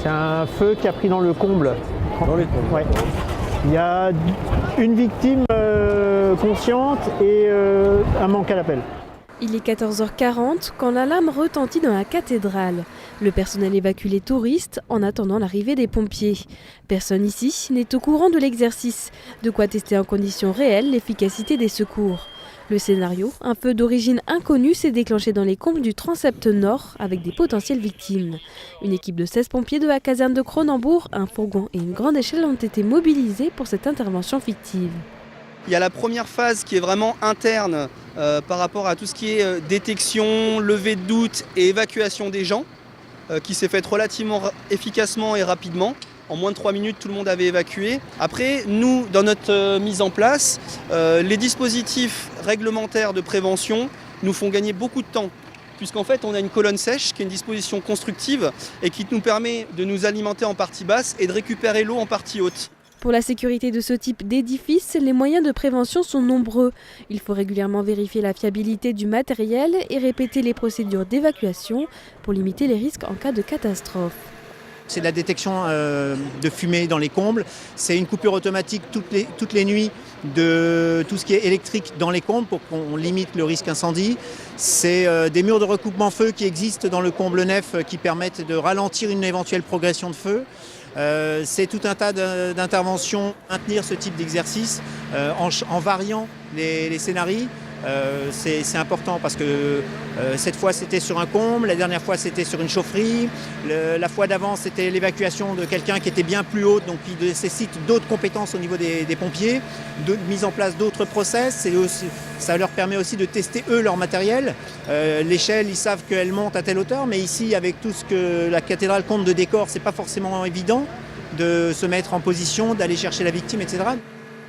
C'est un feu qui a pris dans le comble. Dans les combles. Ouais. Il y a une victime consciente et un manque à l'appel. Il est 14h40 quand l'alarme retentit dans la cathédrale. Le personnel évacue les touristes en attendant l'arrivée des pompiers. Personne ici n'est au courant de l'exercice, de quoi tester en conditions réelles l'efficacité des secours. Le scénario, un feu d'origine inconnue, s'est déclenché dans les combles du transept nord avec des potentielles victimes. Une équipe de 16 pompiers de la caserne de Cronenbourg, un fourgon et une grande échelle ont été mobilisés pour cette intervention fictive. Il y a la première phase qui est vraiment interne par rapport à tout ce qui est détection, levée de doute et évacuation des gens, qui s'est faite relativement efficacement et rapidement. En moins de 3 minutes, tout le monde avait évacué. Après, nous, dans notre mise en place, les dispositifs réglementaires de prévention nous font gagner beaucoup de temps. Puisqu'en fait, on a une colonne sèche qui est une disposition constructive et qui nous permet de nous alimenter en partie basse et de récupérer l'eau en partie haute. Pour la sécurité de ce type d'édifice, les moyens de prévention sont nombreux. Il faut régulièrement vérifier la fiabilité du matériel et répéter les procédures d'évacuation pour limiter les risques en cas de catastrophe. C'est de la détection de fumée dans les combles. C'est une coupure automatique toutes les nuits de tout ce qui est électrique dans les combles pour qu'on limite le risque incendie. C'est des murs de recoupement feu qui existent dans le comble nef qui permettent de ralentir une éventuelle progression de feu. C'est tout un tas d'interventions, maintenir ce type d'exercice en variant les scénarios. C'est important parce que cette fois c'était sur un comble, la dernière fois c'était sur une chaufferie, la fois d'avant c'était l'évacuation de quelqu'un qui était bien plus haut, donc qui nécessite d'autres compétences au niveau des pompiers, de mise en place d'autres process, et aussi, ça leur permet aussi de tester eux leur matériel. L'échelle, ils savent qu'elle monte à telle hauteur, mais ici avec tout ce que la cathédrale compte de décor, c'est pas forcément évident de se mettre en position, d'aller chercher la victime, etc.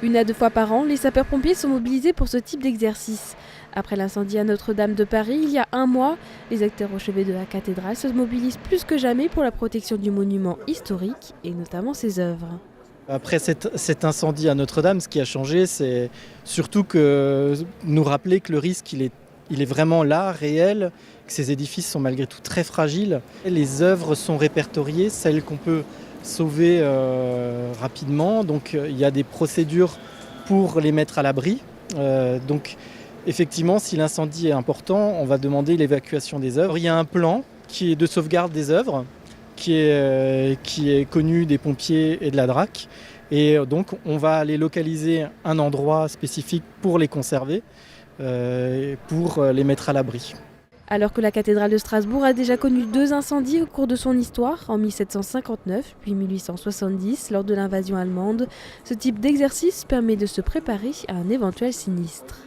1 à 2 fois par an, les sapeurs-pompiers sont mobilisés pour ce type d'exercice. Après l'incendie à Notre-Dame de Paris, il y a 1 mois, les acteurs au chevet de la cathédrale se mobilisent plus que jamais pour la protection du monument historique et notamment ses œuvres. Après cet incendie à Notre-Dame, ce qui a changé, c'est surtout que nous rappeler que le risque, il est vraiment là, réel, que ces édifices sont malgré tout très fragiles. Les œuvres sont répertoriées, celles qu'on peut sauver rapidement, donc il y a des procédures pour les mettre à l'abri. Donc effectivement, si l'incendie est important, on va demander l'évacuation des œuvres. Il y a un plan qui est de sauvegarde des œuvres, qui est connu des pompiers et de la DRAC, et donc on va aller localiser un endroit spécifique pour les conserver, pour les mettre à l'abri. Alors que la cathédrale de Strasbourg a déjà connu 2 incendies au cours de son histoire, en 1759 puis 1870 lors de l'invasion allemande, ce type d'exercice permet de se préparer à un éventuel sinistre.